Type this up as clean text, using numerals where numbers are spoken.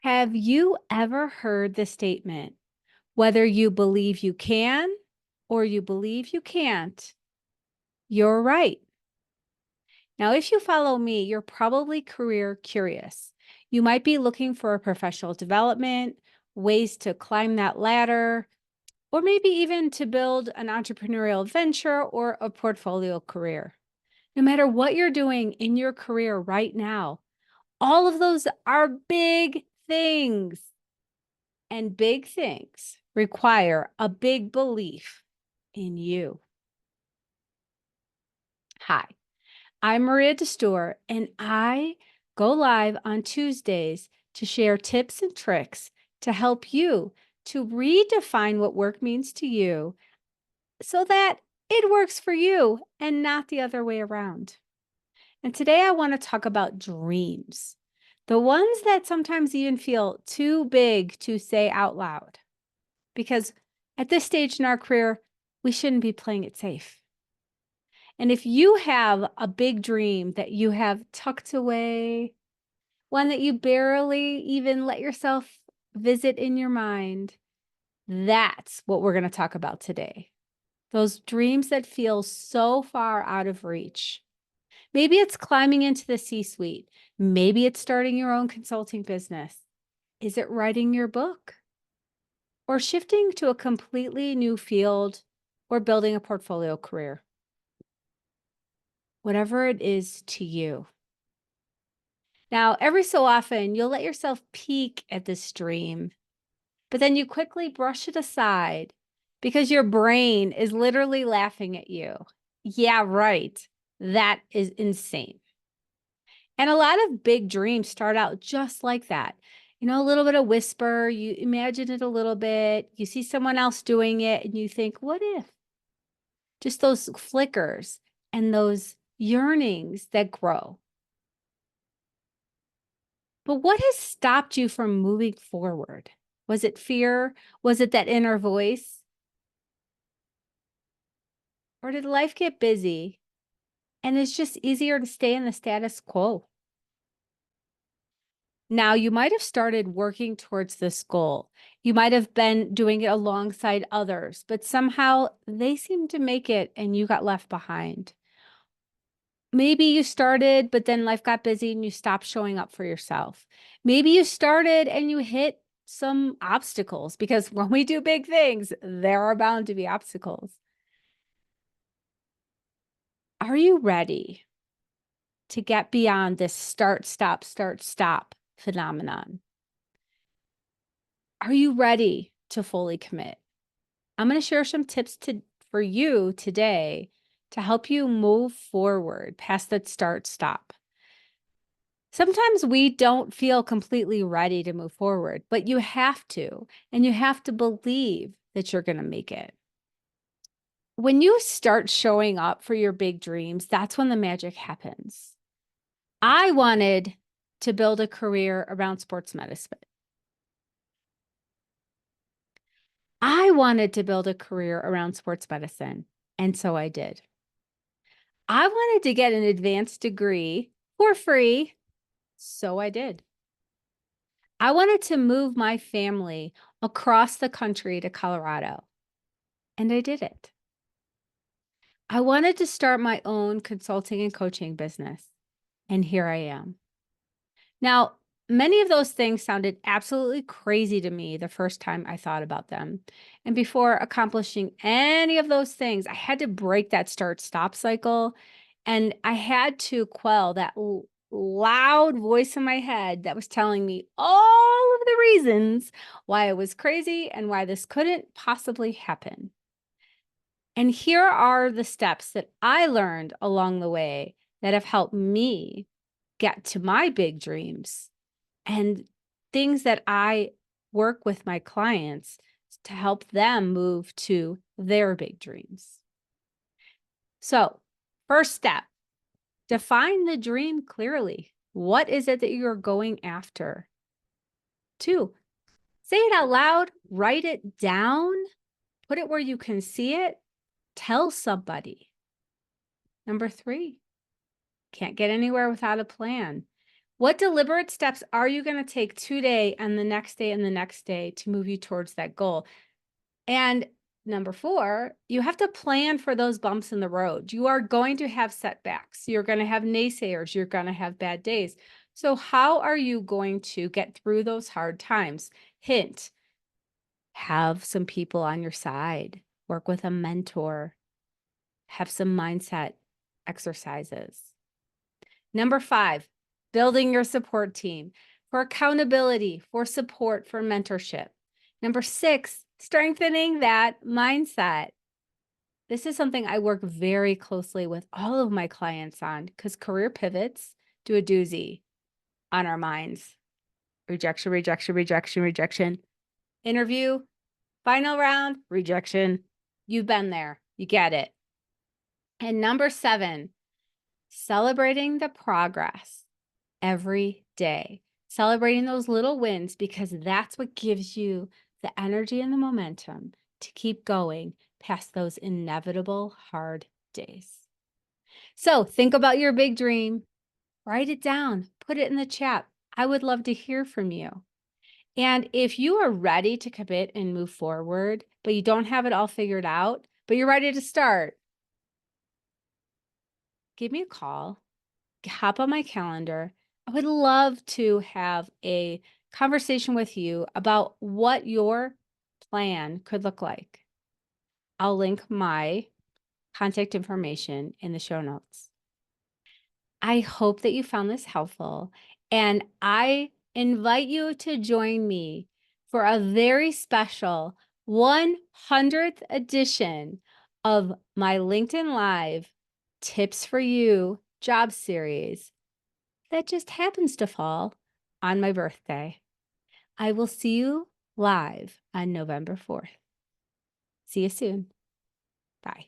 Have you ever heard the statement, whether you believe you can or you believe you can't, you're right? Now, if you follow me, you're probably career curious. You might be looking for a professional development, ways to climb that ladder, or maybe even to build an entrepreneurial venture or a portfolio career. No matter what you're doing in your career right now, all of those are big things. And big things require a big belief in you. Hi, I'm Maria Destor, and I go live on Tuesdays to share tips and tricks to help you to redefine what work means to you so that it works for you and not the other way around. And today I want to talk about dreams, the ones that sometimes even feel too big to say out loud. Because at this stage in our career, we shouldn't be playing it safe. And if you have a big dream that you have tucked away, one that you barely even let yourself visit in your mind, that's what we're going to talk about today. Those dreams that feel so far out of reach. Maybe it's climbing into the C-suite. Maybe it's starting your own consulting business. Is it writing your book? Or shifting to a completely new field, or building a portfolio career. Whatever it is to you. Now, every so often, you'll let yourself peek at this dream, but then you quickly brush it aside because your brain is literally laughing at you. Yeah, right. That is insane. And a lot of big dreams start out just like that. You know, a little bit of whisper, you imagine it a little bit, you see someone else doing it, and you think, what if? Just those flickers and those yearnings that grow. But what has stopped you from moving forward? Was it fear? Was it that inner voice? Or did life get busy and it's just easier to stay in the status quo? Now, you might have started working towards this goal. You might have been doing it alongside others, but somehow they seemed to make it and you got left behind. Maybe you started, but then life got busy and you stopped showing up for yourself. Maybe you started and you hit some obstacles, because when we do big things, there are bound to be obstacles. Are you ready to get beyond this start, stop phenomenon? Are you ready to fully commit? I'm going to share some tips for you today to help you move forward past that start, stop. Sometimes we don't feel completely ready to move forward, but you have to, and you have to believe that you're going to make it. When you start showing up for your big dreams, that's when the magic happens. I wanted to build a career around sports medicine. I wanted to build a career around sports medicine, and so I did. I wanted to get an advanced degree for free, so I did. I wanted to move my family across the country to Colorado, and I did it. I wanted to start my own consulting and coaching business, and here I am. Now, many of those things sounded absolutely crazy to me the first time I thought about them. And before accomplishing any of those things, I had to break that start-stop cycle, and I had to quell that loud voice in my head that was telling me all of the reasons why I was crazy and why this couldn't possibly happen. And here are the steps that I learned along the way that have helped me get to my big dreams, and things that I work with my clients to help them move to their big dreams. So, first step, define the dream clearly. What is it that you're going after? 2, say it out loud, write it down, put it where you can see it, tell somebody. Number 3, can't get anywhere without a plan. What deliberate steps are you going to take today and the next day and the next day to move you towards that goal? And number 4, you have to plan for those bumps in the road. You are going to have setbacks. You're going to have naysayers. You're going to have bad days. So, how are you going to get through those hard times? Hint, have some people on your side, work with a mentor, have some mindset exercises. Number 5, building your support team for accountability, for support, for mentorship. Number 6, strengthening that mindset. This is something I work very closely with all of my clients on because career pivots do a doozy on our minds. Rejection, rejection, rejection, rejection. Interview, final round, rejection. You've been there. You get it. And number 7, celebrating the progress every day. Celebrating those little wins because that's what gives you the energy and the momentum to keep going past those inevitable hard days. So think about your big dream, write it down, put it in the chat. I would love to hear from you. And if you are ready to commit and move forward, but you don't have it all figured out, but you're ready to start, give me a call, hop on my calendar. I would love to have a conversation with you about what your plan could look like. I'll link my contact information in the show notes. I hope that you found this helpful, and I invite you to join me for a very special 100th edition of my LinkedIn Live Tips for You job series that just happens to fall on my birthday. I will see you live on November 4th. See you soon. Bye.